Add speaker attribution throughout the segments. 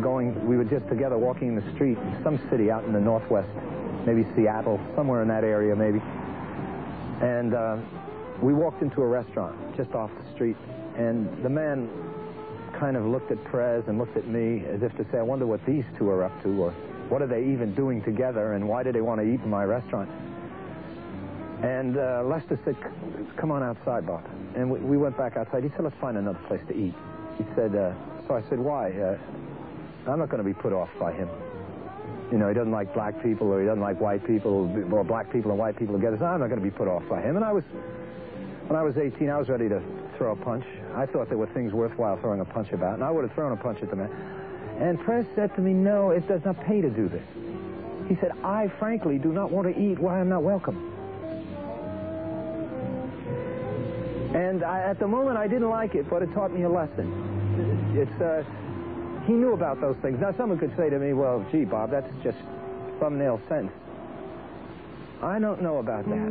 Speaker 1: were just together walking in the street in some city out in the Northwest, maybe Seattle, somewhere in that area maybe. And we walked into a restaurant just off the street, and the man kind of looked at Prez and looked at me as if to say, I wonder what these two are up to, or what are they even doing together, and why do they want to eat in my restaurant? And Lester said, come on outside, Bob. And we went back outside. He said, let's find another place to eat. He said, so I said, why? I'm not going to be put off by him. You know, he doesn't like black people, or he doesn't like white people, or black people and white people together. So I'm not going to be put off by him. And when I was 18, I was ready to throw a punch. I thought there were things worthwhile throwing a punch about, and I would have thrown a punch at the man. And Press said to me, no, it does not pay to do this. He said, I frankly do not want to eat where I'm not welcome. And at the moment, I didn't like it, but it taught me a lesson. He knew about those things. Now, someone could say to me, well, gee, Bob, that's just thumbnail sense. I don't know about that.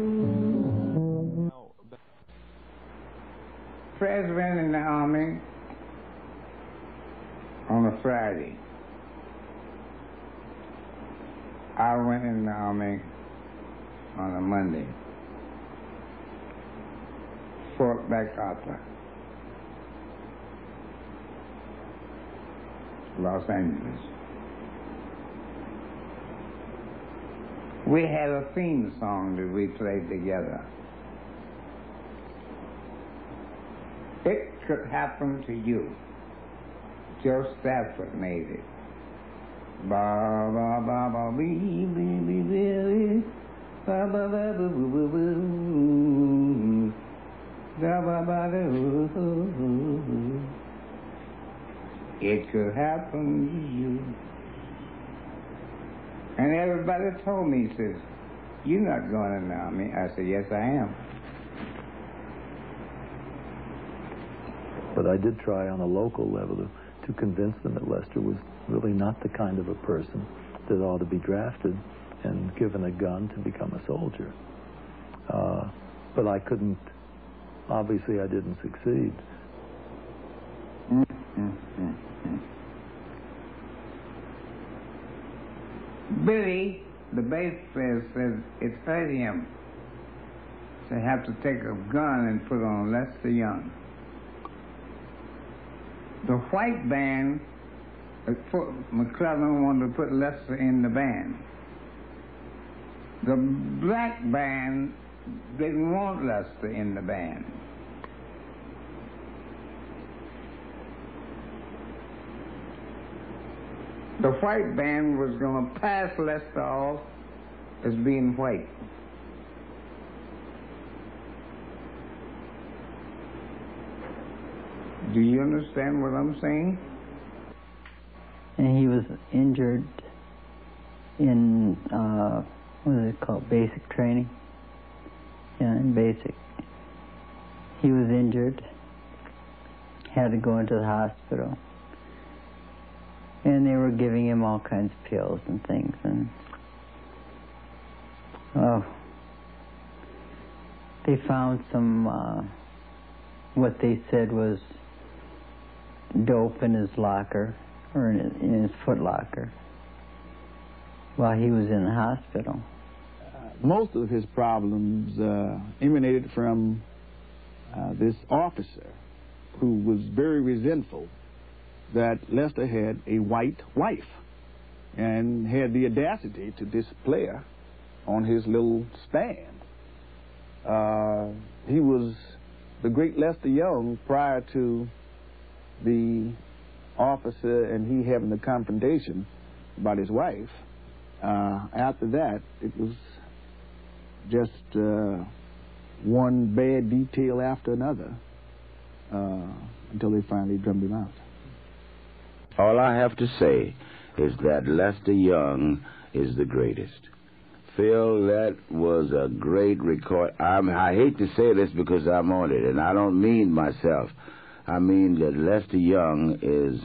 Speaker 2: Fred went in the Army on a Friday. I went in the Army on a Monday. Fort MacArthur, Los Angeles. We had a theme song that we played together. It Could Happen to You. Joe Stafford made it. Ba ba ba ba wee wee wee wee ba ba ba boo boo boo boo ba ba ba doo. It could happen to you. And everybody told me, says, you're not going in the Army. I said, yes, I am.
Speaker 3: But I did try on a local level to convince them that Lester was really not the kind of a person that ought to be drafted and given a gun to become a soldier. But I couldn't, obviously I didn't succeed.
Speaker 2: Billy, the bass player, says it hurt him to have to take a gun and put on Lester Young. The white band, McClellan wanted to put Lester in the band. The black band didn't want Lester in the band. The white band was going to pass Lester off as being white. Do you understand what I'm saying?
Speaker 4: And he was injured in, what is it called, basic training? Yeah, in basic. He was injured, had to go into the hospital. And they were giving him all kinds of pills and things, and they found some, what they said was dope in his locker, or in his foot locker, while he was in the hospital.
Speaker 5: Most of his problems emanated from this officer who was very resentful that Lester had a white wife and had the audacity to display her on his little stand. He was the great Lester Young prior to the officer and he having the confrontation about his wife. After that, it was just one bad detail after another until they finally drummed him out.
Speaker 6: All I have to say is that Lester Young is the greatest. Phil, that was a great record. I hate to say this because I'm on it, and I don't mean myself. I mean that Lester Young is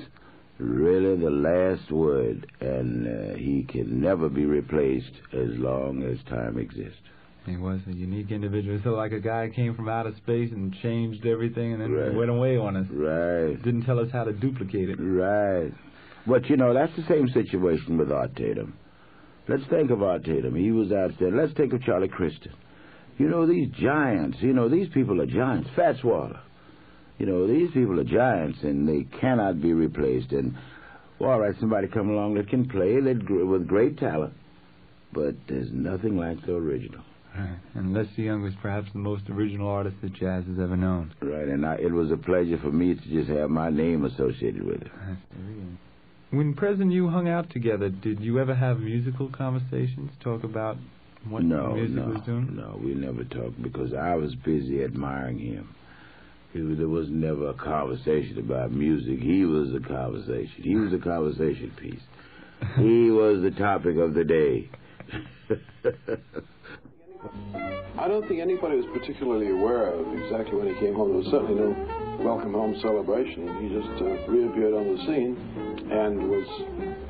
Speaker 6: really the last word, and he can never be replaced as long as time exists.
Speaker 7: He was a unique individual. So like a guy came from outer space and changed everything and then went away on us.
Speaker 6: Right.
Speaker 7: Didn't tell us how to duplicate it.
Speaker 6: Right. But, you know, that's the same situation with Art Tatum. Let's think of Art Tatum. He was out there. Let's think of Charlie Christian. You know, these giants, you know, these people are giants. Fats Waller. You know, these people are giants, and they cannot be replaced. And, well, all right, somebody come along that can play with great talent, but there's nothing like the original.
Speaker 7: Right. And Lester Young was perhaps the most original artist that jazz has ever known.
Speaker 6: Right, and it was a pleasure for me to just have my name associated with it.
Speaker 7: When Prez and you hung out together, did you ever have musical conversations, talk about what music was doing?
Speaker 6: No, we never talked because I was busy admiring him. There was never a conversation about music. He was the conversation. He was the conversation piece. He was the topic of the day.
Speaker 8: I don't think anybody was particularly aware of exactly when he came home. There was certainly no welcome home celebration. He just reappeared on the scene and was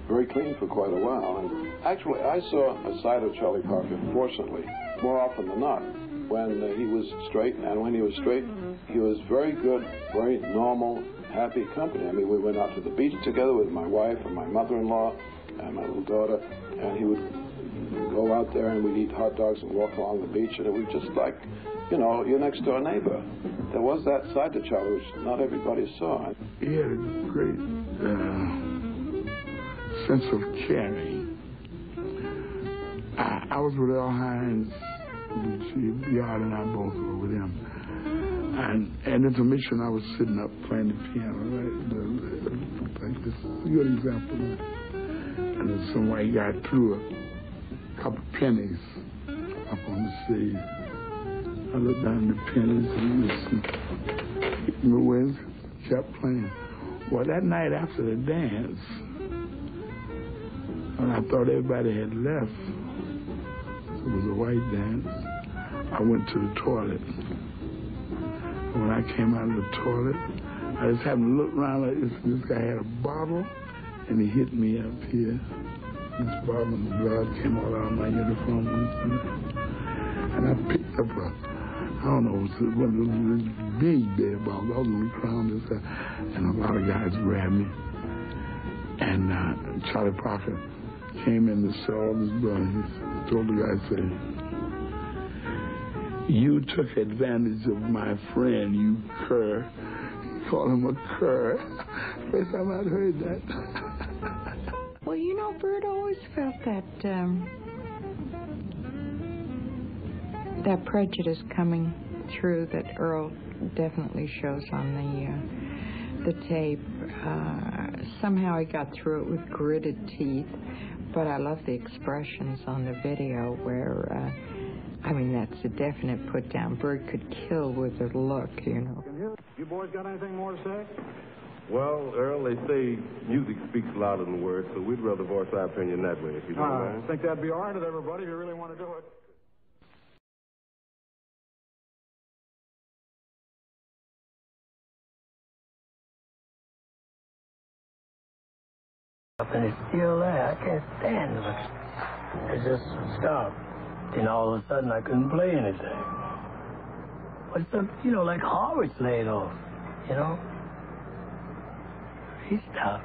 Speaker 8: very clean for quite a while. And actually, I saw a side of Charlie Parker, fortunately, more often than not, when he was straight. And when he was straight, he was very good, very normal, happy company. I mean, we went out to the beach together with my wife and my mother-in-law and my little daughter, and he would go out there and we'd eat hot dogs and walk along the beach, and it was just like, you know, your next door neighbor. There was that side to Charlie which not everybody saw.
Speaker 5: He had a great sense of caring. I was with Earl Hines, Yard and I both were with him. And intermission, I was sitting up playing the piano, right? Like this is a good example. And then some white guy threw a couple pennies up on the stage. I looked down at the pennies and listened. The winds kept playing. Well, that night after the dance, when I thought everybody had left, it was a white dance, I went to the toilet. And when I came out of the toilet, I just happened to look around like this. This guy had a bottle, and he hit me up here. This bottle and the blood came all out of my uniform. And I picked up I don't know, it was one of those big dead balls. I was on the ground, and a lot of guys grabbed me. And Charlie Parker came in to sell all his blood. He told the guy, said, "You took advantage of my friend, you cur." He called him a cur. First time I'd heard that.
Speaker 9: Well, you know, Bert always felt that that prejudice coming through that Earl definitely shows on the tape. Somehow he got through it with gritted teeth, but I love the expressions on the video where, I mean, that's a definite put down. Bert could kill with a look, you know.
Speaker 10: You boys got anything more to say? Well, Earl, they say music speaks louder than words, so we'd rather voice our opinion that way, if you don't mind.
Speaker 11: I think that'd be all right with everybody if you really want to do it.
Speaker 12: And it's still there. I can't stand it. It just stopped. Then all of a sudden I couldn't play anything. But some, you know, like Howard's laid off, you know. He stopped.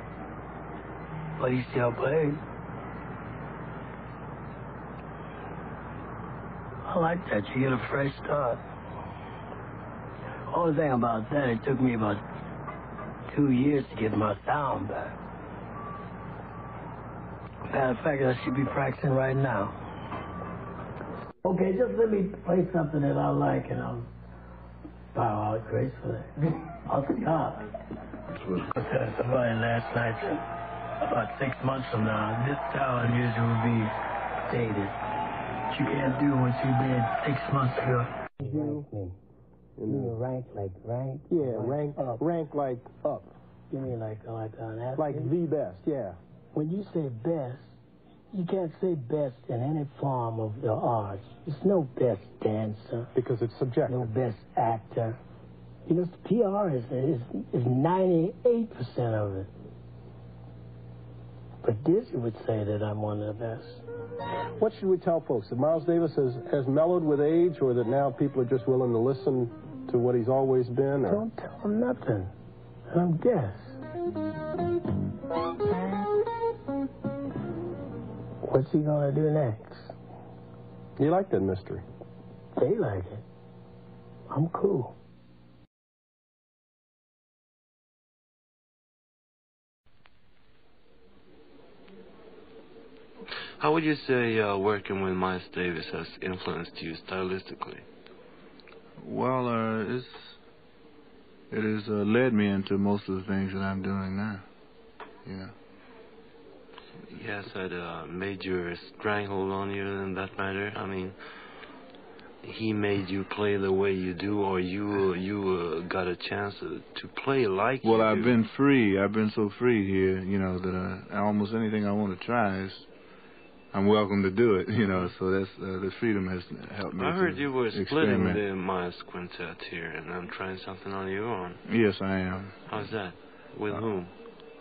Speaker 12: But he still plays. I like that. You get a fresh start. Only thing about that, it took me about 2 years to get my sound back. Matter of fact, I should be practicing right now. Okay, just let me play something that I like, and I'll bow out gracefully. I'll stop. I said to somebody last night that about 6 months from now, this style of music will be dated. You can't do what you did 6 months ago. You rank like rank?
Speaker 13: Yeah, rank
Speaker 12: up.
Speaker 13: Rank like up.
Speaker 12: You mean like an
Speaker 13: like the best, yeah.
Speaker 12: When you say best, you can't say best in any form of the arts. There's no best dancer.
Speaker 13: Because it's subjective.
Speaker 12: No best actor. You know, PR is 98% of it. But Dizzy would say that I'm one of the best.
Speaker 13: What should we tell folks? That Miles Davis has mellowed with age, or that now people are just willing to listen to what he's always been? Or?
Speaker 12: Don't tell them nothing. Let them guess. What's he gonna do next?
Speaker 13: You like that mystery?
Speaker 12: They like it. I'm cool.
Speaker 14: How would you say working with Miles Davis has influenced you stylistically?
Speaker 15: Well, it has led me into most of the things that I'm doing now. Yeah.
Speaker 14: He has had a major stranglehold on you in that matter. I mean, he made you play the way you do, or you got a chance to play like you do?
Speaker 15: Well, I've been free. I've been so free here, you know, that almost anything I want to try is, I'm welcome to do it, you know, so that's the freedom has helped me.
Speaker 14: I heard you were splitting
Speaker 15: experiment.
Speaker 14: the Miles Quintet here, and I'm trying something on your own.
Speaker 15: Yes, I am.
Speaker 14: How's that? With whom?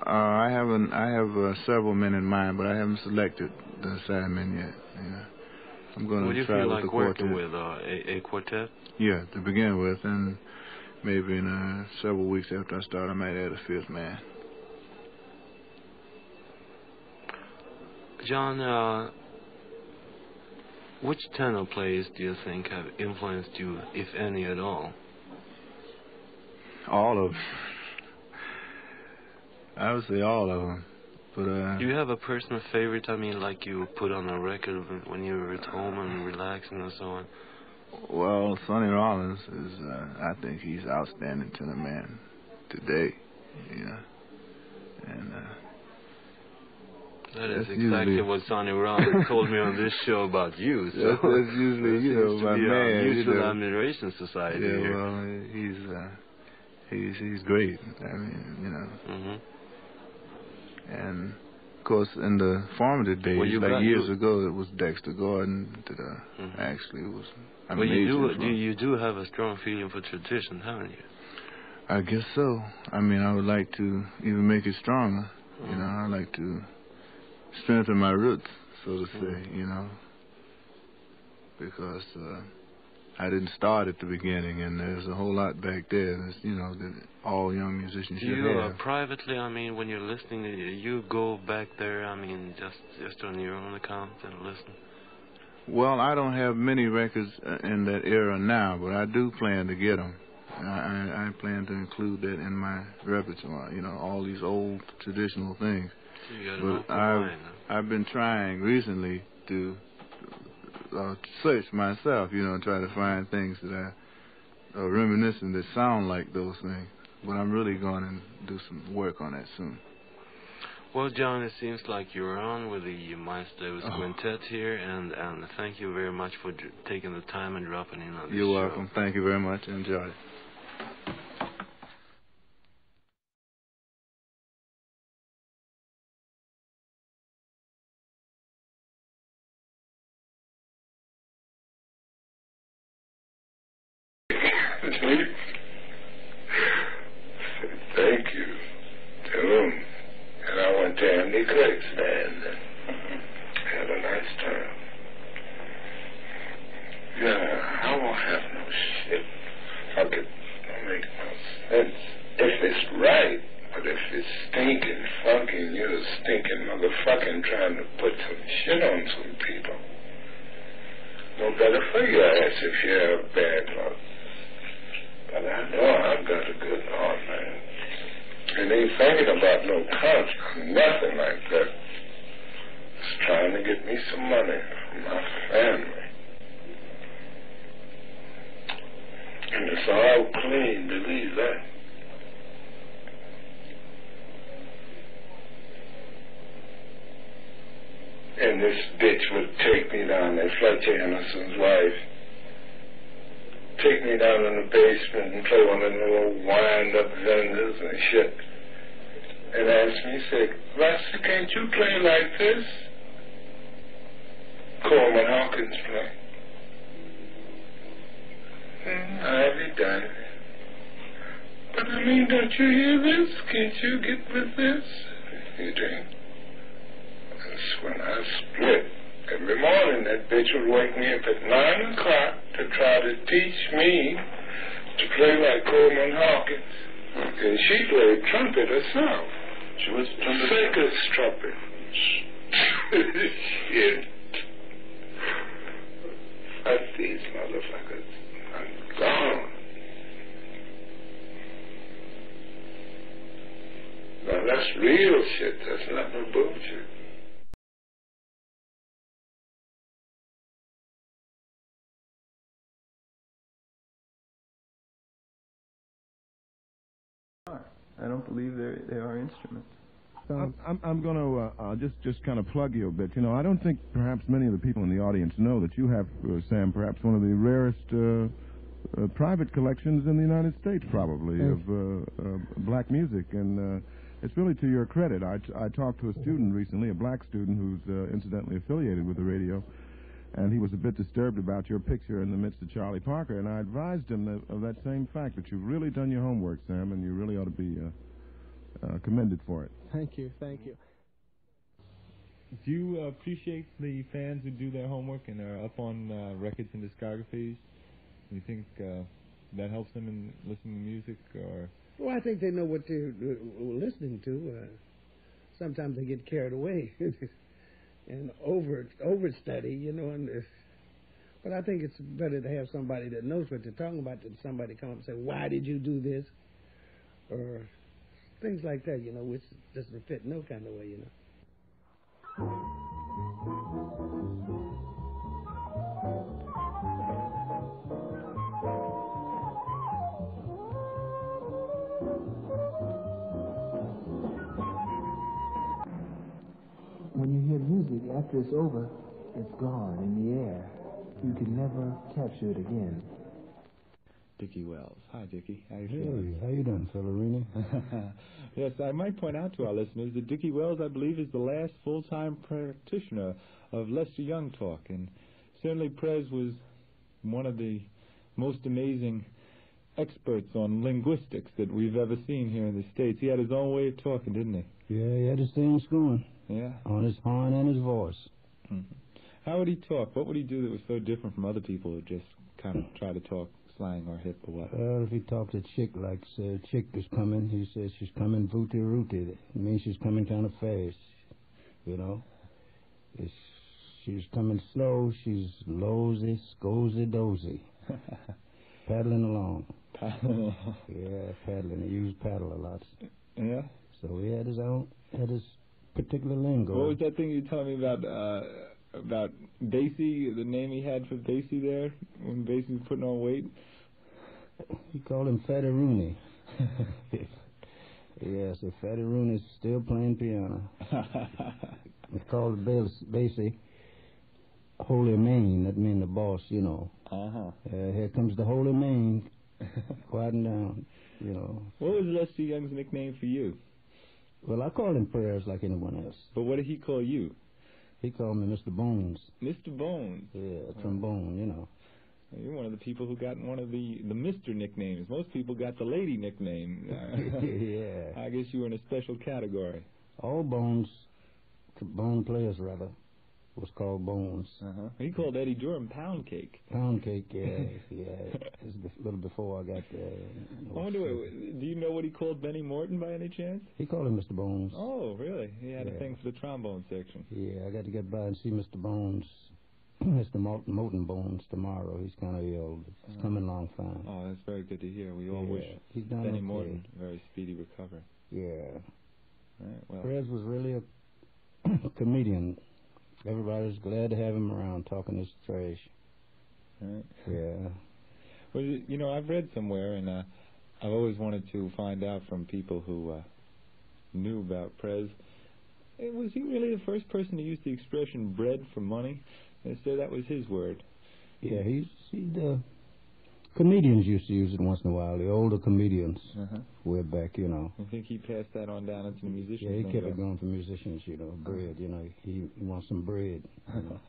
Speaker 15: I have several men in mind, but I haven't selected the assignment yet. You know, I'm going to try with the quartet.
Speaker 14: Would you feel like working with a quartet?
Speaker 15: Yeah, to begin with, and maybe in several weeks after I start, I might add a fifth man.
Speaker 14: John, which tenor plays do you think have influenced you, if any at all?
Speaker 15: All of them. I would say all of them. But
Speaker 14: do you have a personal favorite? I mean, like you put on a record when you're at home and relaxing and so on.
Speaker 15: Well, Sonny Rollins is, I think he's outstanding tenor man today. You know, and
Speaker 14: that is exactly what Sonny Rollins told me on this show about you. So
Speaker 15: that's usually, you know, my man.
Speaker 14: Mutual Admiration Society.
Speaker 15: Yeah,
Speaker 14: here.
Speaker 15: Well, he's great. I mean, you know.
Speaker 14: Mm-hmm.
Speaker 15: And of course, in the formative days, like years ago, it was Dexter Gordon that actually was.
Speaker 14: Well, you do have a strong feeling for tradition, haven't you?
Speaker 15: I guess so. I mean, I would like to even make it stronger. You know, I like to strengthen my roots, so to say, you know, because I didn't start at the beginning, and there's a whole lot back there that's, you know, that all young musicians should have.
Speaker 14: Privately, I mean, when you're listening, you go back there, I mean, just on your own account and listen?
Speaker 15: Well, I don't have many records in that era now, but I do plan to get them. I plan to include that in my repertoire, you know, all these old traditional things.
Speaker 14: But
Speaker 15: I've been trying recently to search myself, you know, and try to find things that are reminiscent that sound like those things. But I'm really going to do some work on that soon.
Speaker 14: Well, John, it seems like you're on with the Miles Davis Quintet here, and thank you very much for taking the time and dropping in on this
Speaker 15: You're welcome. Thank you very much. Enjoy it.
Speaker 16: Thank you to him. And I went to HENDRIX and had a nice time. Yeah, I won't have no shit. Fuck it. Don't make no sense. If it's right, but if it's stinking, fucking, you're a stinking motherfucking trying to put some shit on some people. No better for your ass if you have bad luck. But I know I've got a good heart, man. And ain't thinking about no contract, nothing like that. Just trying to get me some money from my family. And it's all clean, believe that. And this bitch would take me down there, Fletcher Anderson's wife. Take me down in the basement and play one of the little wind-up vendors and shit. And ask me, say, Lester, can't you play like this? Coleman Hawkins play. I'd be done. But I mean, don't you hear this? Can't you get with this? You drink. That's when I split. Every morning that bitch would wake me up at 9 o'clock to try to teach me to play like Coleman Hawkins. And she played trumpet herself.
Speaker 10: She was trumpet?
Speaker 16: Circus trumpet. Shit. Fuck these motherfuckers. I'm gone. Now that's real shit. That's not no bullshit.
Speaker 7: I don't believe they are instruments.
Speaker 10: I'm going to just kind of plug you a bit. You know, I don't think perhaps many of the people in the audience know that you have, Sam, perhaps one of the rarest private collections in the United States, probably, of black music. And it's really to your credit. I talked to a student recently, a black student who's incidentally affiliated with the radio, and he was a bit disturbed about your picture in the midst of Charlie Parker. And I advised him of that same fact, that you've really done your homework, Sam, and you really ought to be commended for it.
Speaker 13: Thank you, thank you.
Speaker 7: Do you appreciate the fans who do their homework and are up on records and discographies? Do you think that helps them in listening to music, or?
Speaker 12: Well, I think they know what they're listening to. Sometimes they get carried away and overstudy, you know. But I think it's better to have somebody that knows what they're talking about than somebody come up and say, "Why did you do this?" or things like that, you know, which doesn't fit no kind of way, you know.
Speaker 17: When you hear music, after it's over, it's gone in the air. You can never capture it again.
Speaker 7: Dickie Wells. Hi, Dickie. How you feeling?
Speaker 18: Hey, how you doing, Cellarini?
Speaker 7: Yes, I might point out to our listeners that Dickie Wells, I believe, is the last full-time practitioner of Lester Young talk, and certainly Prez was one of the most amazing experts on linguistics that we've ever seen here in the States. He had his own way of talking, didn't he?
Speaker 18: Yeah, he had his things going.
Speaker 7: Yeah.
Speaker 18: On his horn and his voice.
Speaker 7: Mm-hmm. How would he talk? What would he do that was so different from other people who just kind of try to talk slang or hip or what?
Speaker 18: Well, if he talked to chick, like chick is coming, he says she's coming rooty. It means she's coming kind of fast, you know. She's coming slow, she's lowsy, scozy, dozy. Paddling along.
Speaker 7: Paddling.
Speaker 18: Yeah, paddling. He used paddle a lot.
Speaker 7: Yeah?
Speaker 18: So he had his particular lingo.
Speaker 7: What was that thing you were telling me about Basie, the name he had for Basie there, when Basie was putting on weight?
Speaker 18: He called him Fatty Rooney. Yeah, so Fatty Rooney's still playing piano. It's called Basie Holy Main. That means the boss, you know.
Speaker 7: Uh-huh.
Speaker 18: Here comes the Holy Main. Quieten down, you know.
Speaker 7: What was Lester Young's nickname for you?
Speaker 18: Well, I called him Prayers like anyone else.
Speaker 7: But what did he call you?
Speaker 18: He called me Mr. Bones.
Speaker 7: Mr. Bones?
Speaker 18: Yeah, trombone, you know.
Speaker 7: You're one of the people who got one of the Mr. nicknames. Most people got the lady nickname.
Speaker 18: Yeah.
Speaker 7: I guess you were in a special category.
Speaker 18: All bone players, rather, was called Bones.
Speaker 7: Uh-huh. He called Eddie Durham Pound Cake.
Speaker 18: Pound Cake, yeah. It's a little before I got there.
Speaker 7: I wonder, do you know what he called Benny Morton by any chance?
Speaker 18: He called him Mr. Bones.
Speaker 7: Oh, really? He had a thing for the trombone section.
Speaker 18: Yeah, I got to get by and see Mr. Bones, Mr. Morton Bones tomorrow. He's kind of ill. It's coming along fine.
Speaker 7: Oh, that's very good to hear. We all wish Benny Morton a very speedy recovery.
Speaker 18: Yeah.
Speaker 7: Right, well.
Speaker 18: Perez was really a comedian. Everybody was glad to have him around talking his trash.
Speaker 7: Right.
Speaker 18: Yeah.
Speaker 7: Well, you know, I've read somewhere, and I've always wanted to find out from people who knew about Prez. Was he really the first person to use the expression bread for money? They say that was his word.
Speaker 18: Yeah, he's comedians used to use it once in a while, the older comedians. Way back, you know.
Speaker 7: I think he passed that on down into the musicians.
Speaker 18: Yeah, he kept it going for musicians, you know, bread, you know. He wants some bread. You know.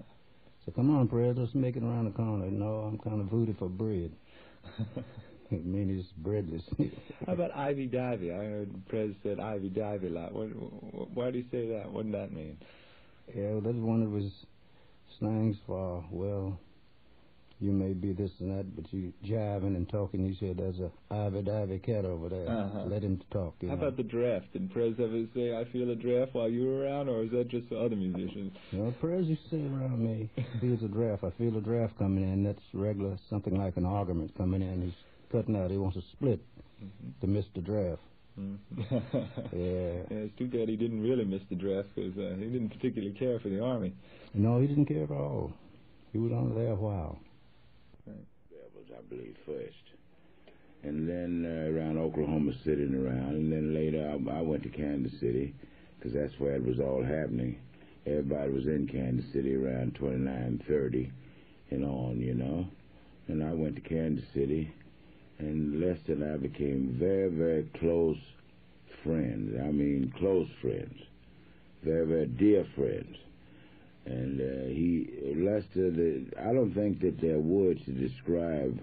Speaker 18: So come on, Prez, let's make it around the corner. No, I'm kind of voodoo for bread. I mean, he's breadless.
Speaker 7: How about Ivy Divey? I heard Prez said Ivy Divey a lot. Why do you say that? What did that mean?
Speaker 18: Yeah, well, that's one of his slangs for, well, You may be this and that, but you jiving and talking. You said there's a ivy cat over there. Let him talk.
Speaker 7: How about the draft? Did Prez ever say, I feel a draft while you were around, or is that just for other musicians?
Speaker 18: No, Prez used to say around me, feels a draft. I feel a draft coming in. That's regular, something like an argument coming in. He's cutting out. He wants to split to miss the draft. Yeah,
Speaker 7: it's too bad he didn't really miss the draft, because he didn't particularly care for the Army.
Speaker 18: No, he didn't care at all. He was only there a while.
Speaker 6: That was, I believe, first. And then around Oklahoma City and around. And then later I went to Kansas City, because that's where it was all happening. Everybody was in Kansas City around 29, 30 and on, you know. And I went to Kansas City, and Lester and I became very, very close friends. I mean, close friends. Very, very dear friends. And Lester, I don't think that there are words to describe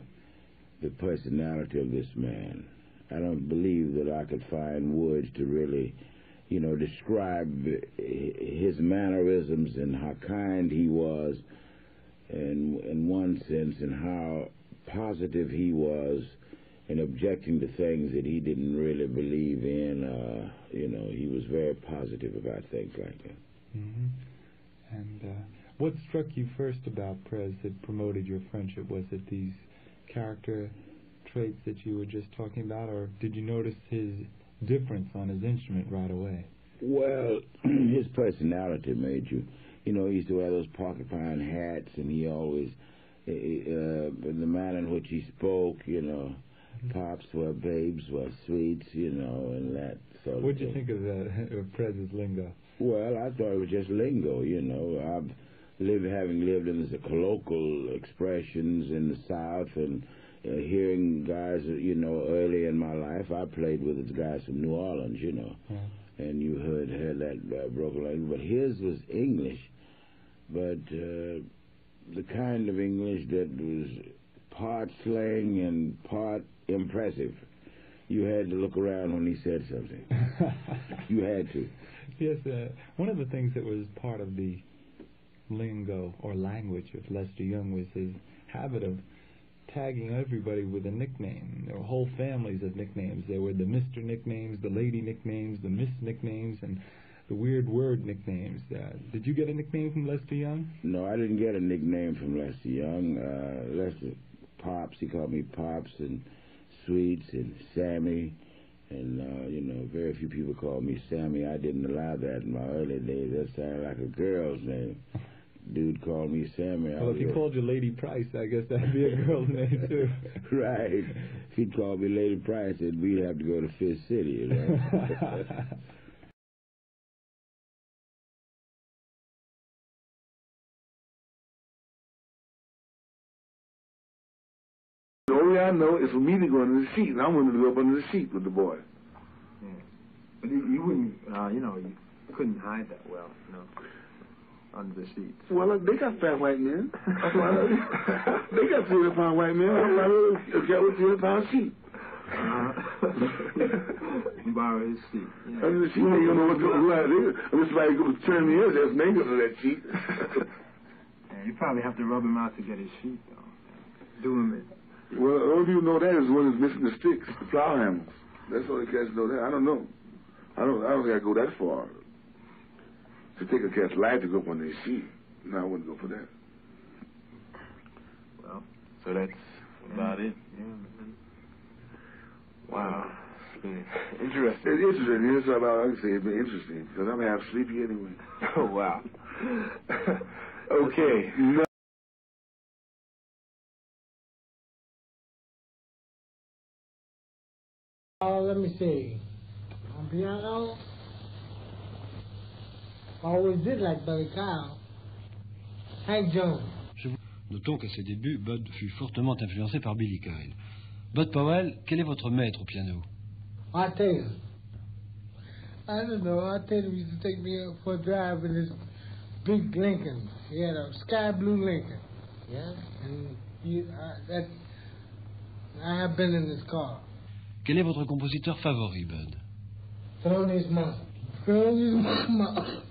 Speaker 6: the personality of this man. I don't believe that I could find words to really, you know, describe his mannerisms and how kind he was, in one sense, and how positive he was in objecting to things that he didn't really believe in. You know, he was very positive about things like that.
Speaker 7: Mm-hmm. And what struck you first about Prez that promoted your friendship? Was it these character traits that you were just talking about, or did you notice his difference on his instrument right away?
Speaker 6: Well, his personality made you. You know, he used to wear those porcupine hats, and he always, the manner in which he spoke, you know, pops were babes were sweets, you know, and that sort of thing.
Speaker 7: What did you think of that, of Prez's lingo?
Speaker 6: Well, I thought it was just lingo, you know. Having lived in the colloquial expressions in the South, and hearing guys, you know, early in my life, I played with the guys from New Orleans, you know. And you heard that broken language. But his was English, but the kind of English that was part slang and part impressive. You had to look around when he said something. You had to.
Speaker 7: Yes, one of the things that was part of the lingo or language of Lester Young was his habit of tagging everybody with a nickname. There were whole families of nicknames. There were the Mr. nicknames, the lady nicknames, the Miss nicknames, and the weird word nicknames. Did you get a nickname from Lester Young?
Speaker 6: No, I didn't get a nickname from Lester Young. Lester Pops, he called me Pops, and Sweets, and Sammy. And, you know, very few people called me Sammy. I didn't allow that in my early days. That sounded like a girl's name. Dude called me Sammy.
Speaker 7: Well, if he called you Lady Price, I guess that'd be a girl's name, too.
Speaker 6: Right. If he'd called me Lady Price, then we'd have to go to Fifth City, you know.
Speaker 19: The only I know is for me to go under the seat, and I'm willing to go up under the seat with the boy.
Speaker 17: Yeah. But you wouldn't, you know, you couldn't hide that well, you know, under the seats.
Speaker 19: Well, they got fat white men. They got 300-pound white men. I'm not a guy with 300-pound seat.
Speaker 17: Borrow his seat. Yeah.
Speaker 19: Under the seat, they don't know what to do. Unless somebody goes turn me in, there's names under that seat.
Speaker 17: Yeah, you probably have to rub him out to get his sheet, though. Do him in.
Speaker 19: Well, the only people know that is one that's missing the sticks, the plow handles. That's all the cats know that. I don't know. I don't think I go that far. To take a cat's life to go up on their seat. No, I wouldn't go for that.
Speaker 17: Well, so that's about it. Yeah, man. Wow. Interesting.
Speaker 19: It's interesting. That's all I can say. It's been interesting. Because I'm half sleepy anyway.
Speaker 17: Oh, wow. Okay. No.
Speaker 20: Let me see. On piano, I always did like Buddy Kyle. Hank Jones.
Speaker 21: Notons qu'à ses débuts, Bud fut fortement influencé par Billy Kyle. Bud Powell, quel est votre maître au piano?
Speaker 20: I tell you. I don't know. I tell you, he used to take me out for a drive in his big Lincoln. He had a sky blue Lincoln. Yeah. And I have been in his car.
Speaker 21: Quel est votre compositeur favori, Bud?
Speaker 20: Tony's Mama. Tony's Mama.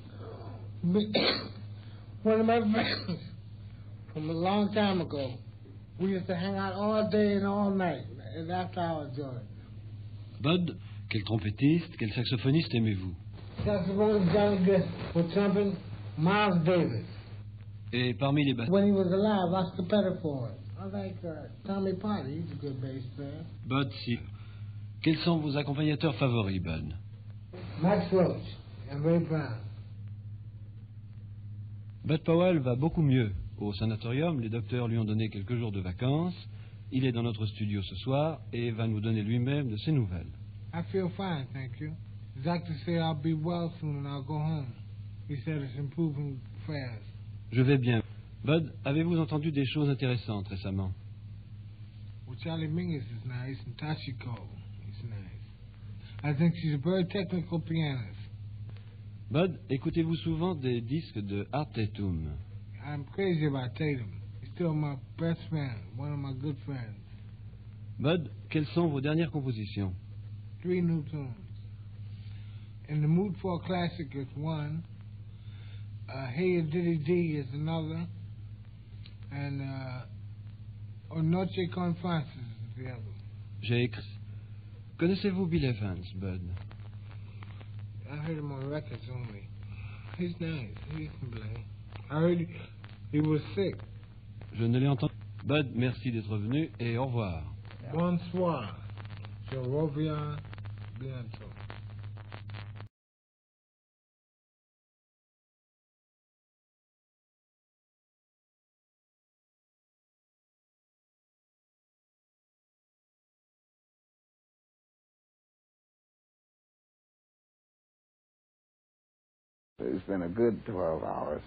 Speaker 20: One of my friends from a long time ago We used to hang out all day and all night. And that's how I enjoyed it.
Speaker 21: Bud, quel trompettiste, quel saxophoniste aimez-vous?
Speaker 20: Saxophone, Johnny Good, for trumpet, Miles Davis.
Speaker 21: Et parmi les bassistes?
Speaker 20: When he was alive, Oscar Pettiford. I like Tommy Potter, he's a good bass player.
Speaker 21: Bud, si. Quels sont vos accompagnateurs favoris, Bud?
Speaker 20: Max Roach and Ray Brown.
Speaker 21: Bud Powell va beaucoup mieux. Au sanatorium, les docteurs lui ont donné quelques jours de vacances. Il est dans notre studio ce soir et va nous donner lui-même de ses nouvelles.
Speaker 20: I feel fine, thank you. The doctor said I'll be well soon and I'll go home. He said it's improving fast.
Speaker 21: Je vais bien. Bud, avez-vous entendu des choses intéressantes récemment?
Speaker 20: Well, Charlie Mingus is nice and Tachiko is nice. I think she's a very technical pianist.
Speaker 21: Bud, écoutez-vous souvent des disques de Art Tatum?
Speaker 20: I'm crazy about Tatum. He's still my best friend, one of my good friends.
Speaker 21: Bud, quelles sont vos dernières compositions?
Speaker 20: 3 new tunes. In the Mood for a Classic is one. Hey Diddy D is another. And O Noche con Francis is the other.
Speaker 21: J'ai écrit. Connaissez-vous Bill Evans, Bud?
Speaker 20: I heard him on records only. He's nice. He can play. I heard he was sick.
Speaker 21: Je ne l'ai entendu. Bud, merci d'être venu et au revoir.
Speaker 20: Bonsoir. Je reviens bientôt.
Speaker 6: It's been a good 12 hours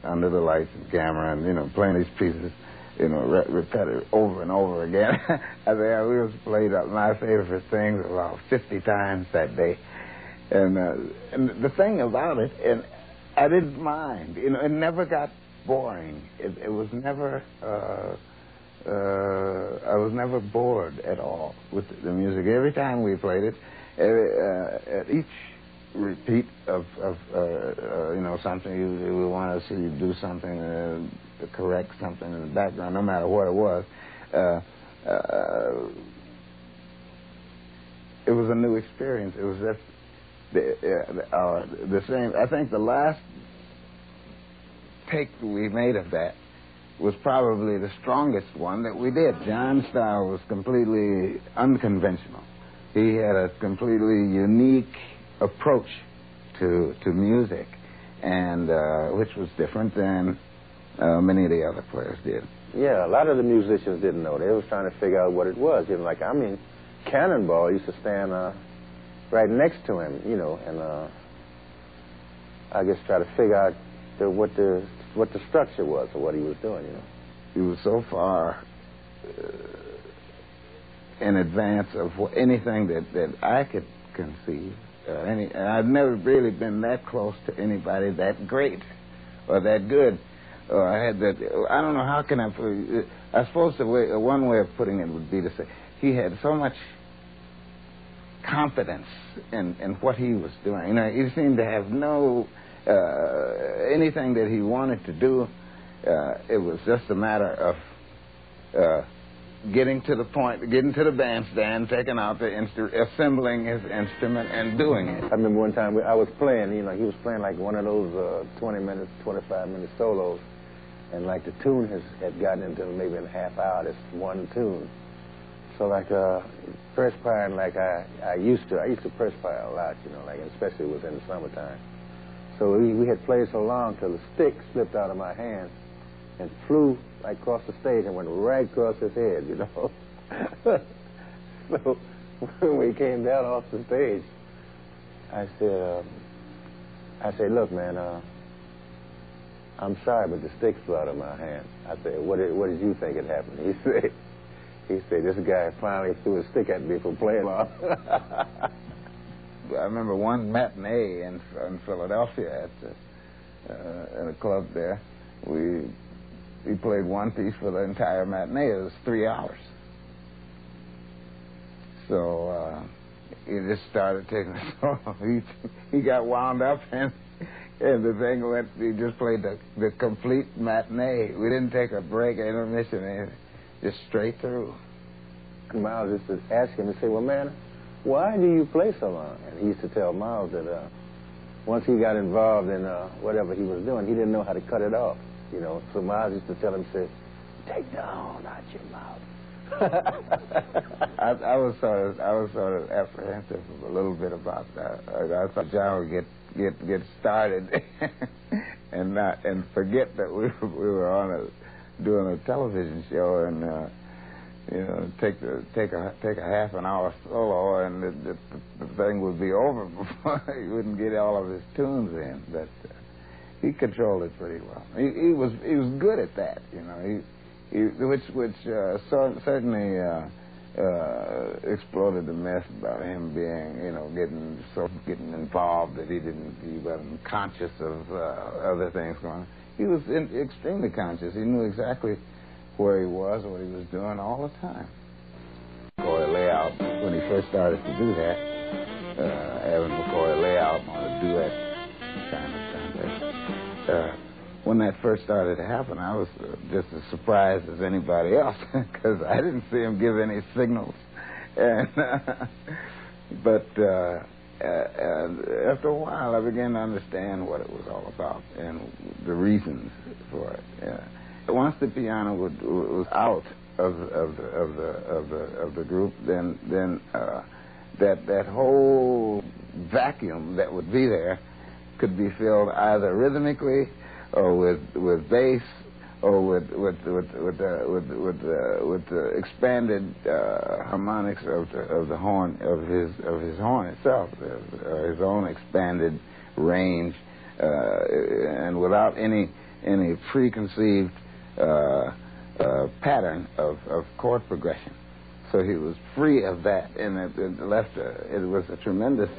Speaker 6: under the lights and camera and, playing these pieces, repetitive over and over again. I think we played my favorite things about 50 times that day. And the thing about it, and I didn't mind, it never got boring. It was never, I was never bored at all with the music. Every time we played it, at each repeat of something, we want to see you do something to correct something in the background, no matter what it was. It was a new experience. It was just the same. I think the last take we made of that was probably the strongest one that we did. John's style was completely unconventional. He had a completely unique approach to music, and which was different than many of the other players did.
Speaker 1: Yeah, a lot of the musicians didn't know. They was trying to figure out what it was. Cannonball used to stand right next to him, and I guess try to figure out what the structure was or what he was doing.
Speaker 6: He was so far in advance of anything that I could conceive. I've never really been that close to anybody that great or that good. Or I had that. I don't know how can I put it. I suppose one way of putting it would be to say he had so much confidence in what he was doing. He seemed to have no anything that he wanted to do. It was just a matter of getting to the point, getting to the bandstand, taking out the assembling his instrument and doing it.
Speaker 1: I remember one time I was playing, he was playing like one of those 20 minutes, 25-minute solos, and like the tune had gotten into maybe in a half hour, this one tune. So like perspiring like I used to perspire a lot, like especially within the summertime. So we had played so long till the stick slipped out of my hand and flew like across the stage and went right across his head, So when we came down off the stage, I said, look, man, I'm sorry, but the stick flew out of my hand. I said, what did you think had happened? He said, this guy finally threw a stick at me for playing long.
Speaker 6: I remember one matinee in Philadelphia at a club there. We played one piece for the entire matinee. It was 3 hours. So he just started taking it slow. He got wound up, and the thing went. He just played the complete matinee. We didn't take a break, intermission, anything.
Speaker 5: just straight through.
Speaker 1: And Miles used to ask him, and say, well, man, why do you play so long? And he used to tell Miles that once he got involved in whatever he was doing, he didn't know how to cut it off, you know. So Miles used to tell him, say, take the horn out your mouth.
Speaker 5: I was sort of apprehensive a little bit about that. I thought John would get started and forget that we were on doing a television show, and you know, take a half an hour solo, and the thing would be over before he wouldn't get all of his tunes in. But he controlled it pretty well. He was good at that, you know. Which certainly exploded the mess about him being, you know, getting involved, that he wasn't conscious of other things going on. He was extremely conscious. He knew exactly where he was, what he was doing all the time. McCoy layout, when he first started to do that, having McCoy layout on a duet kind of contest. When that first started to happen, I was just as surprised as anybody else, because I didn't see him give any signals. And but after a while, I began to understand what it was all about and the reasons for it. Once the piano was out of the group, then that whole vacuum that would be there could be filled either rhythmically, or with bass, or with the expanded harmonics of the horn of his horn itself, his own expanded range, and without any preconceived pattern of chord progression. So he was free of that, and it was a tremendous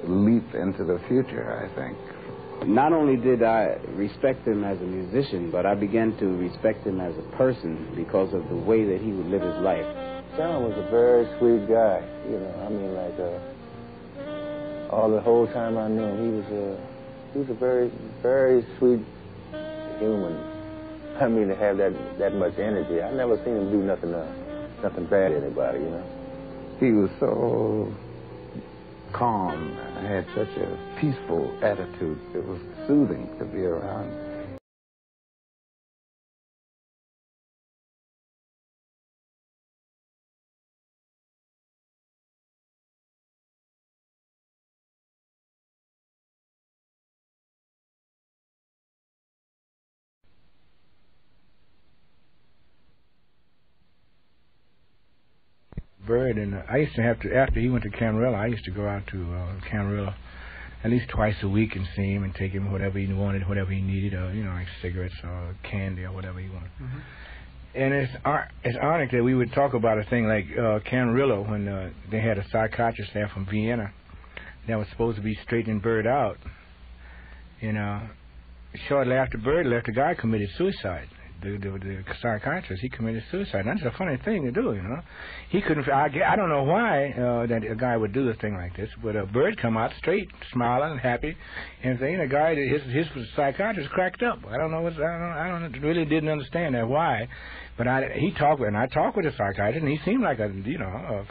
Speaker 5: leap into the future, I think.
Speaker 3: Not only did I respect him as a musician, but I began to respect him as a person because of the way that he would live his life.
Speaker 1: John was a very sweet guy, you know. I mean, like, all the whole time I knew him, he was a very, very sweet human. I mean, to have that much energy. I never seen him do nothing bad to anybody, you know.
Speaker 5: He was so calm, had such a peaceful attitude. It was soothing to be around.
Speaker 22: Bird, and I used to have to, after he went to Camarillo, I used to go out to Camarillo at least twice a week and see him and take him whatever he wanted, whatever he needed, you know, like cigarettes or candy or whatever he wanted. Mm-hmm. And it's ironic that we would talk about a thing like Camarillo, when they had a psychiatrist there from Vienna that was supposed to be straightening Bird out. You know, shortly after Bird left, the guy committed suicide. The psychiatrist, he committed suicide. And that's a funny thing to do, you know. He couldn't. I don't know why that a guy would do a thing like this, but Bird come out straight, smiling and happy, and saying a guy that his psychiatrist cracked up. I really didn't understand that why, but I talked with the psychiatrist, and he seemed like a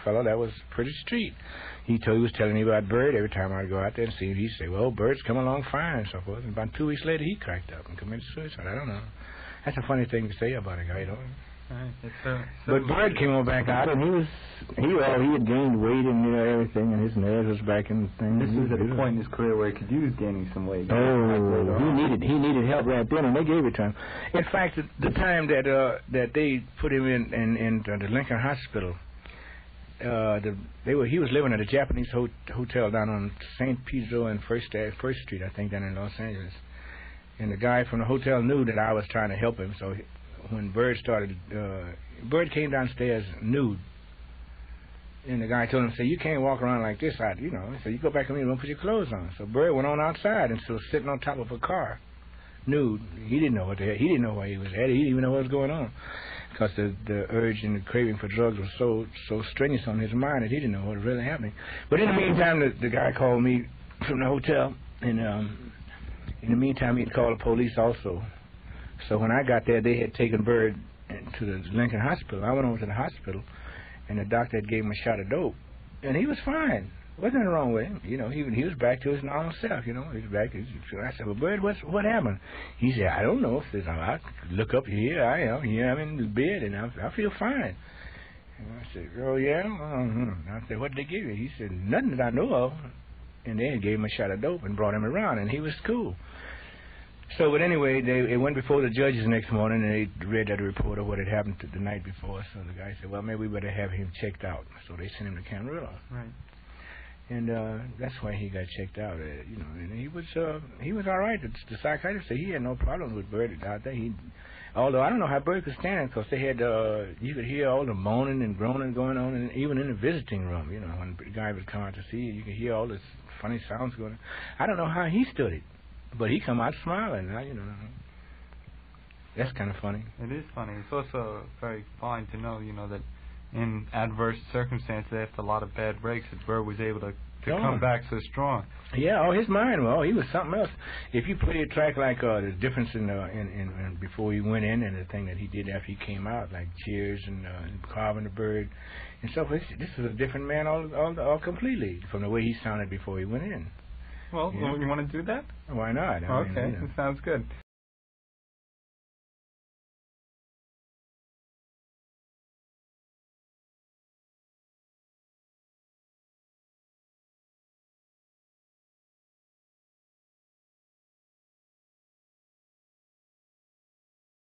Speaker 22: fellow that was pretty street. He was telling me about Bird every time I'd go out there and see him. He'd say, "Well, Bird's coming along fine," and so forth. And about 2 weeks later, he cracked up and committed suicide. I don't know. That's a funny thing to say about a guy, don't you?
Speaker 7: Right.
Speaker 22: But Bird came on back out, and he had gained weight and everything, and his nerves was back and things.
Speaker 7: This was at a point in his career where he could use gaining some weight.
Speaker 22: Oh, he needed help right then, and they gave it to him. In fact, the time that they put him in the Lincoln Hospital, he was living at a Japanese hotel down on St. Pedro and First Street, I think, down in Los Angeles. And the guy from the hotel knew that I was trying to help him, so when Bird came downstairs nude, and the guy told him, "Say, you can't walk around like this." He said, "You go back in the room and put your clothes on." So Bird went on outside and was sitting on top of a car, nude. He didn't know he didn't know where he was at. He didn't even know what was going on, because the urge and the craving for drugs was so strenuous on his mind that he didn't know what was really happening. But in the meantime, the guy called me from the hotel, and in the meantime, he'd call the police also So when I got there, they had taken Bird to the Lincoln Hospital. I went over to the hospital, and the doctor had gave him a shot of dope, and he was fine. Wasn't anything wrong with him. You know, he was back to his normal self. You know, he was back. So I said, "Well, Bird, what happened?" He said, "I don't know." Says, "I look up here. I am here. I'm in the bed, and I feel fine." And I said, "Oh yeah." I said, "What did they give you?" He said, "Nothing that I know of." And they gave him a shot of dope and brought him around, and he was cool. So, but anyway, it went before the judges the next morning, and they read that report of what had happened the night before. So the guy said, "Well, maybe we better have him checked out." So they sent him to Camarillo. Right. And that's why he got checked out. You know, and he was all right. The psychiatrist said he had no problem with Bird out there. Although I don't know how Bird could stand it, because they had you could hear all the moaning and groaning going on, and even in the visiting room. You know, when the guy would come out to see you could hear all this funny sounds going on. I don't know how he stood it, but he come out smiling. You know, that's kind of funny.
Speaker 7: It is funny. It's also very fine to know, you know, that in adverse circumstances, after a lot of bad breaks, that Bird was able to come back so strong.
Speaker 22: Yeah, his mind, he was something else. If you play a track like the difference in before he went in, and the thing that he did after he came out, like Cheers and Carving the Bird and stuff, this was a different man all completely from the way he sounded before he went in.
Speaker 7: Well, you want to do that?
Speaker 22: Why not?
Speaker 7: Okay, that sounds good.